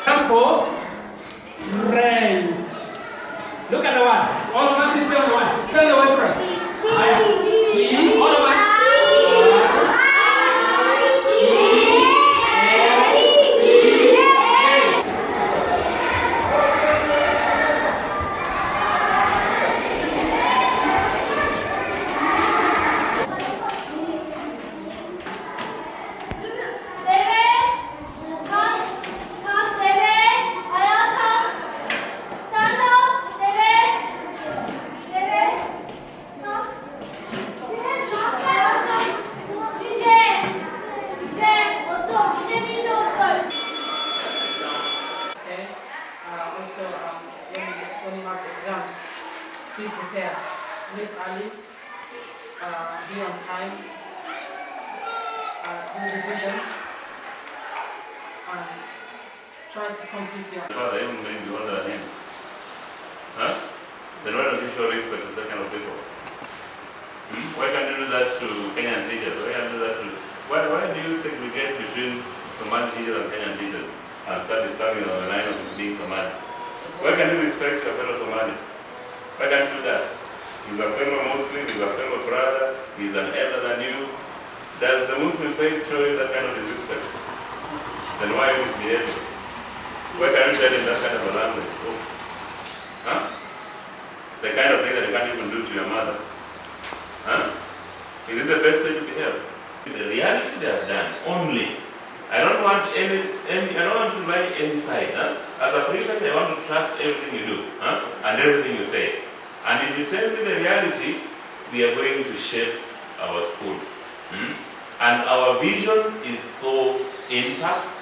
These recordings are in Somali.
Campo, range. Look at the one. All of us is on the one. Spell the word first. T. All of us. Also, when you have exams, be prepared. Sleep early, be on time, do revision, and try to complete your. Father, even when you order him, huh? Then why don't you show respect to such kind of people? Why can't you do that to Kenyan teachers? Why can't you do that to? Why do you segregate between Somali teachers and Kenyan teachers and start disturbing on the line of being Somali? Why can't you respect your fellow Somali? Why can't you do that? He's a fellow Muslim, he's a fellow brother, he's an elder than you. Does the Muslim faith show you that kind of disrespect? Then why are you misbehaving? Why can't you tell him that kind of a language? Oof. Huh? The kind of thing that you can't even do to your mother. Huh? Is it the best way to behave? The reality they have done only. I don't want I don't want to lie any side. Huh? As a prefect, I want to trust everything you do, huh? And everything you say. And if you tell me the reality, we are going to shape our school. And our vision is so intact.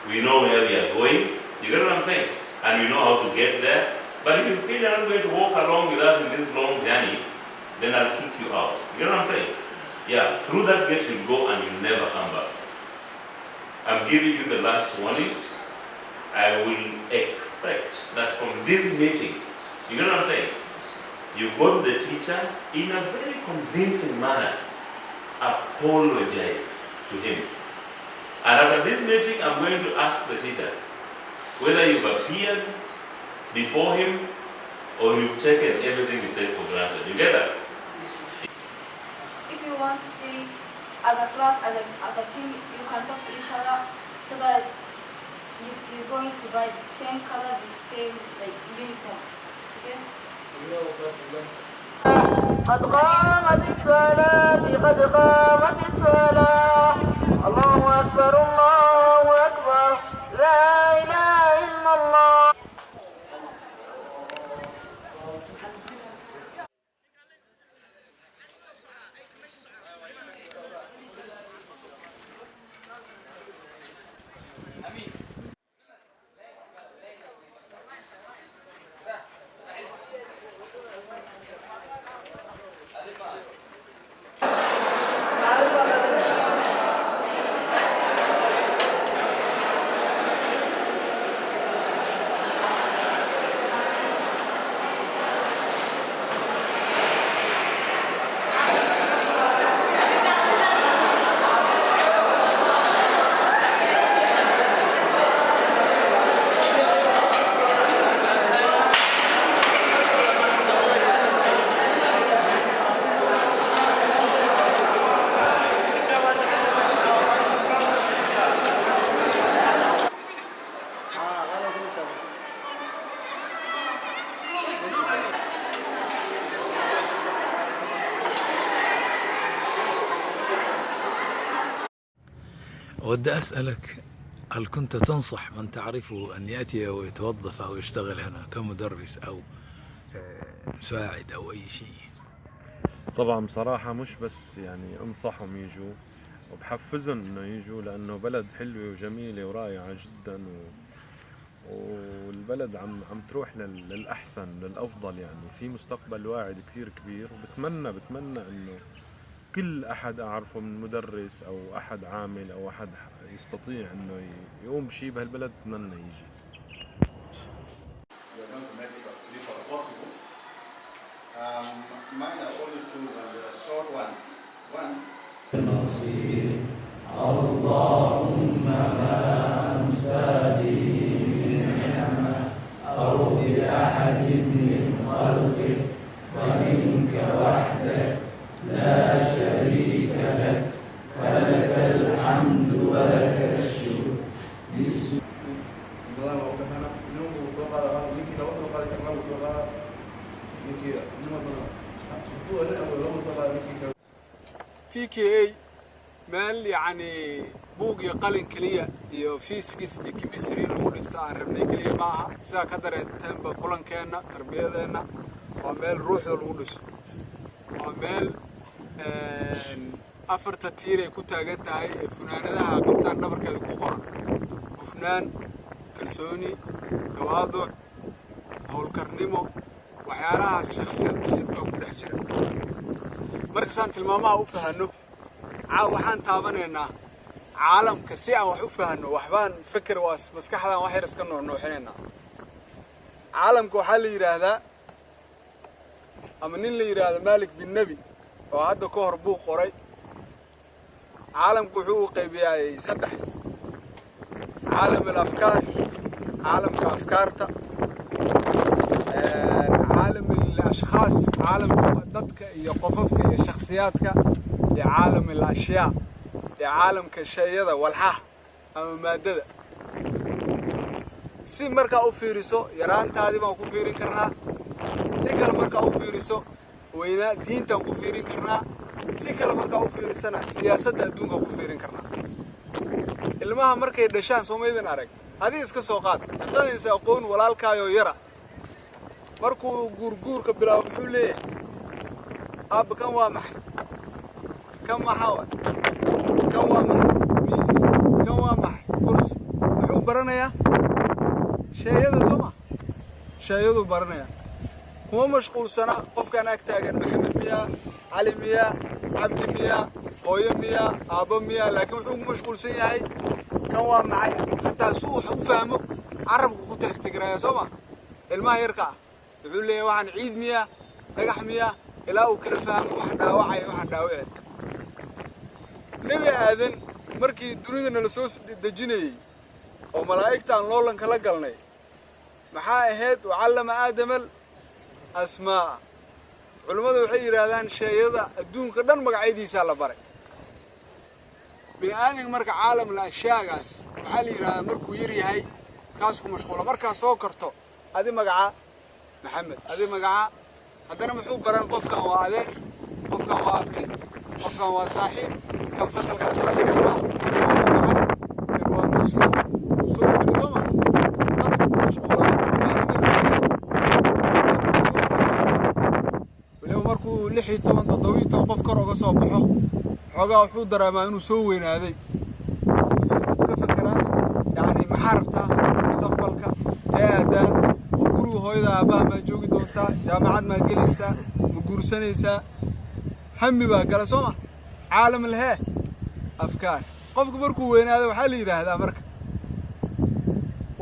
We know where we are going. You get what I'm saying? And we know how to get there. But if you feel you're not going to walk along with us in this long journey, then I'll kick you out. You know what I'm saying? Yeah, through that gate you'll go and you'll never come back. I'm giving you the last warning. I will expect that from this meeting, you know what I'm saying? You go to the teacher in a very convincing manner, apologize to him. And after this meeting, I'm going to ask the teacher whether you've appeared before him or you've taken everything you said for granted. You get that? If you want to play as a class, as a team, you can talk to each other so that you're going to buy the same color, the same uniform. Okay? قد قامت الصلاة قد قامت الصلاة الله أكبر الله أكبر لا إله إلا الله. ودي أسألك، هل كنت تنصح من تعرفه أن يأتي ويتوظف أو يشتغل هنا كمدرس أو مساعد أو أي شيء؟ طبعا بصراحة مش بس يعني انصحهم يجوا، وبحفزهم انه يجوا، لانه بلد حلوة وجميلة ورائعة جدا، والبلد عم تروح للأحسن للأفضل، يعني في مستقبل واعد كثير كبير. وبتمنى انه كل أحد أعرفه من مدرس أو أحد عامل أو أحد يستطيع إنه يقوم بشيء بهالبلد، بتمنى يجي. Mine are only two, and they are short ones. One. اللهم ما أمسى wadahana inuu soo qaado ninkii laba soo qaaday kan laba soo qaado ninkii nima badan wuxuu arin ama laba soo qaado ninkii TKA meel yacni buug iyo qalin keliya iyo physics iyo chemistry lagu dhigto aan rabnay keliya ma aha sidaa ka dareenteenba kulankeenna tarbiyadeenna waa meel ruuxda lagu dhiso waa meel afarta tiir ay ku taagan tahay ee funaanadaha qabtaan dhabarkeeda ku qoran hufnaan kalsooni tawaaduc howlkarnimo waxyaalahaas shakhsiyad dhisid baa ku dhex jira markasaan tilmaamaha u fahanno waxaan taabanaynaa caalamka si aan wax u fahanno waxbaan fikir waa maskaxdaan wax yar iska noornooxinaynaa caalamka waxaa la yidhaahdaa ama nin la yidhaahdo Malik bin Nabi oo hadda ka hor buu qoray caalamku wuxuu u qaybiyay saddex caalam al-afkaar caalamka afkaarta caalam al-ashkhaas caalamka dadka iyo qofafka iyo shakhsiyaadka iyo caalam al-ashyaa iyo caalamka shayada walxaha ama maadada si markaa u fiiriso yaraantaadii baan ku fiirin karnaa si kale markaa u fiiriso weynaa diintaan ku fiirin karnaa si kale markaa u fiirisana siyaasadda adduunka ku fiirin karnaa ilmaha markay dhashaan soomaydin arag adii iska soo qaad haddaan is aqoon walaalkaayoo yara markuu guurguurka bilaabo muxuu leeyahay aabba kan waa maxay kan maxaa waay kan waa maxay miis kan waa maxay kursi muxuu baranayaa sheeyada soo ma sheeyaduu baranayaa kuma mashquulsana qofkaan ag taagan maxamed miyaa cali miyaa cabdi miyaa hooyo miyaa aabbo miyaa laakiin wuxuu ku mashquulsan yahay kan waa maxay xataa suu wax u fahmo carabku ku taastigaraya soo ma ilmaha yarka ah wuxuu leeyahay waxaan ciid miyaa dhagax miyaa ilaa uu kala fahmo wax dhaawacaya waxa dhaawacay nebi aadan markii dunida nala soo dejinayay oo malaa'igtaan loolanka la galnay maxaa ahayd wacallama aadamal asmaa culimmadu waxay yidhaahdaan sheeyada adduunka dhan magacyadiisaa la baray bini aadamka marka caalam la ashaagaas waxaa la yidhahdaa markuu yar yahay kaas ku mashquula markaa soo karto adi magaca maxamed adi magaca haddana muxuu baran qofkan waa adeer qofkan waa abti qofkan waa saaxiib kan fasalkan isla dhigana kan waa mas-uul soo kori sooma dadku ku mashquula markuu 16 17 qof kor uga soo baxo xoogaa wuxuu dareemaa inuu soo weynaaday ka fakeraa yani maxaa rabtaa mustaqbalka aadaan guriga hooyada aabaha ma joogi doontaa jaamacad ma gelaysaa ma guursanaysaa hammi baa gala soo ma caalam leh afkaar qofku markuu weynaaday waxaa la yiraahdaa marka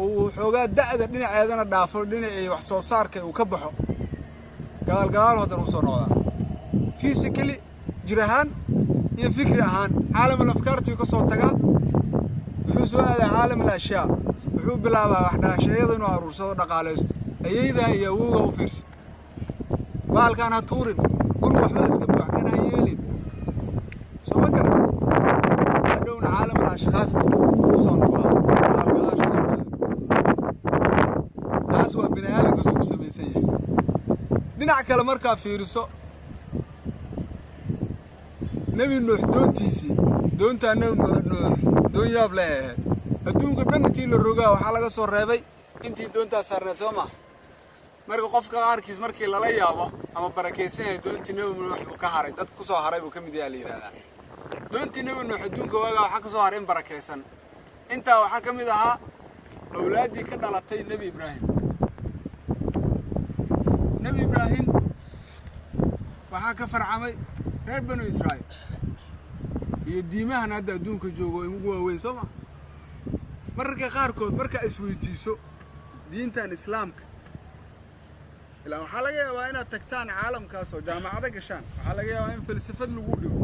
uu xoogaa da'da dhinaceedana dhaafo dhinacii wax soo saarka uu ka baxo gadaal hadan u soo noqdaa physically jirahan iyo fikri ahaan caalam al-afkaartii ka soo tagaa wuxuu soo aaday caalam al-ashyaa wuxuu bilaabaa wax dhaashayada inuu aruursado dhaqaaleysto ayayda iyo awowga u fiirsi baalkan ha tuurin guriga waxba iska buux kana yeelin soo ma garan hadhowna caalam al-ashkhaas u soo noqdaa taas waa bini aadamka soo samaysan yahay dhinac kale markaa fiiriso nebi nuux doontiisii doontaa nebi nuux doon yaab leh ahayd adduunka dhan intii la rogaa waxaa laga soo reebay intii doontaa saarneed soo ma marka qofka qaarkiis markii lala yaabo ama barakaysan yahay doontii nebi nuux uu ka haray dad ku soo haray buu ka mid yahay la yidhahdaa doontii nebi nuux adduunka waagaa waxaa ka soo haray in barakaysan intaa waxaa ka mid ahaa awlaaddii ka dhalatay nebi ibraahim nebi ibraahim waxaa ka farcamay reer banu israa'iil iyo diimahan hadda adduunka joogo ay ugu waaweyn soo ma mararka qaarkood marka isweydiiso diintan islaamka ilaa waxaa laga yaabaa inaad tagtaan caalamkaas oo jaamacado gashaan waxaa laga yaabaa in falsafad lagu dhigo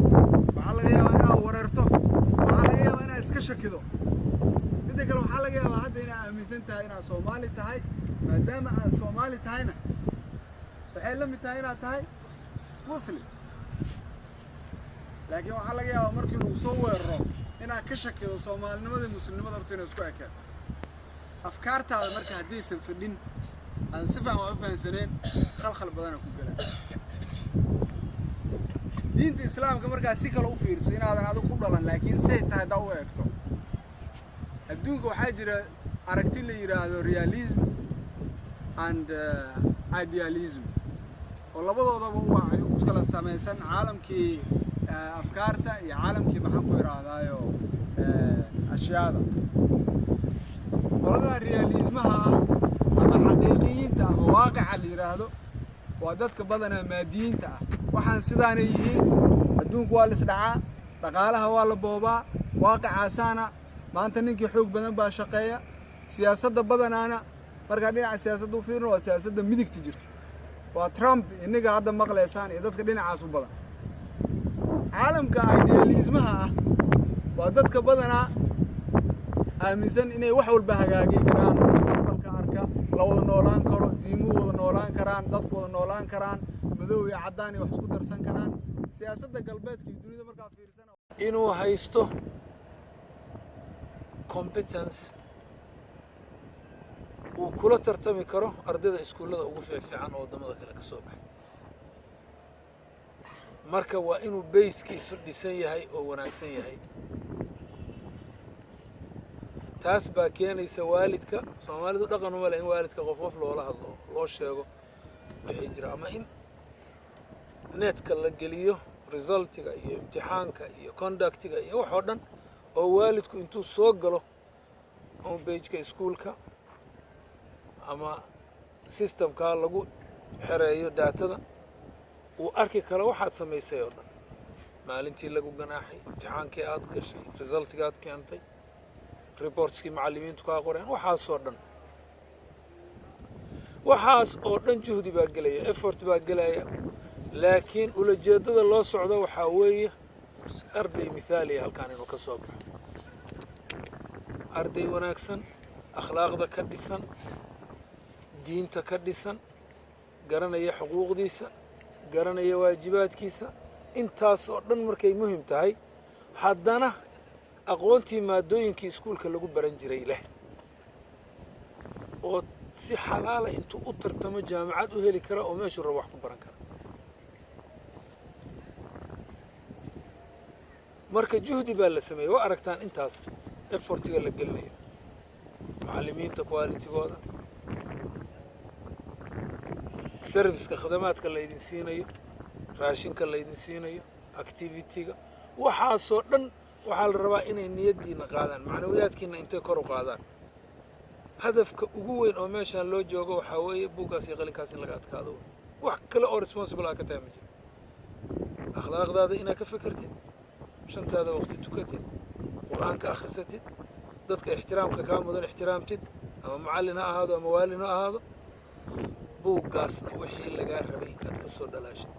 waxaa laga yaabaa inaad wareerto waxaa laga yaabaa inaad iska shakido midda kale waxaa laga yaabaa hadda inaad aaminsan tahay inaad Soomaali tahay maadaama aad Soomaali tahayna waxay la mid tahay inaad tahay muslim laakiin waxaa laga yaabaa markii lagu soo weeraro inaad ka shakido Soomaalinimada iyo muslimnimada horta inay isku ekaan afkaartaada marka haddaysan fadhin aan si fiican u fahansaneen khalkhal badana ku galaan diinta islaamka markaa si kale u fiirso inaadan adigu ku dhalan laakiin say tahay daa u eegto adduunka waxaa jira aragti la yidhaahdo realism and idealism oo labadoodaba u kala samaysan caalamkii afkaarta iyo caalamkii maxaan ku idhaahdaayo ashyaada qolada realismaha ah ama xaqiiqiyiinta ama waaqica la yidhaahdo waa dadka badanaa maadiyiinta ah waxaan sidaanay yihiin adduunku waa la isdhacaa dhaqaalaha waa la boobaa waaqicaasaana maanta ninkii xoog badan baa shaqeeya siyaasadda badanaana markaa dhinaca siyaasadda u fiirno waa siyaasadda midigta jirta waa Trump innaga hadda maqlaysaan iyo dadka dhinacaas u badan caalamka idealismaha ah waa dadka badanaa aaminsan inay wax walba hagaagi karaan mustaqbalka arka la wada noolaan karo diimuhu wada noolaan karaan dadku wada noolaan karaan madow iyo caddaan iyo wax isku darsan karaan siyaasadda galbeedka iyo dunida markaa fiirsan inuu haysto competence uu kula tartami karo ardayda iskuullada ugu fiican oo waddamada kale ka soo baxay marka waa inuu bayskiisu dhisan yahay oo wanaagsan yahay taas baa keenaysa waalidka Soomaalidu dhaqan uma leh in waalidka qof loola hadlo loo sheego wixii jira ama in netka la geliyo resultiga iyo imtixaanka iyo conductiga iyo wax oo dhan oo waalidku intuu soo galo homepage-ka iskuulka ama systemka lagu xereeyo daatada uu arki karo waxaad samaysay oo dhan maalintii lagu ganaaxay imtixaankii aad gashay resultiga aad keentay reportskii macallimiintu kaa qoreen waxaas oo dhan juhdi baa gelaya effort baa gelaya laakiin ulajeedada loo socdo waxaa weeye arday mithaaliya halkaan inuu ka soo baxo arday wanaagsan akhlaaqda ka dhisan diinta ka dhisan garanaya xuquuqdiisa garanaya waajibaadkiisa intaas oo dhan markay muhiim tahay haddana aqoontii maadooyinkii iskuulka lagu baran jiray leh oo si xalaala intuu u tartamo jaamacad u heli kara oo meeshuu rabo wax ku baran kara marka juhdi baa la sameeyey waa aragtaan intaas effortiga la gelinayo macallimiinta qualitigooda serviceka khidamaadka laydin siinayo raashinka laydin siinayo activityga waxaasoo dhan waxaa la rabaa inay niyaddiina qaadaan macnawiyaadkiina intay kor u qaadaan hadafka ugu weyn oo meeshaan loo joogo waxaa weeye buuggaas iyo qalinkaas in laga adkaado wax kale oo responsible aa ka tahay ma jiro akhlaaqdaada inaad ka fekertid shantaada waqti tukatid qur-aanka akhrisatid dadka ixtiraamka kaa mudan ixtiraamtid ama macallin ha ahaado ama waalin ha ahaado buuggaasna wixii lagaa rabay aad ka soo dhalaashid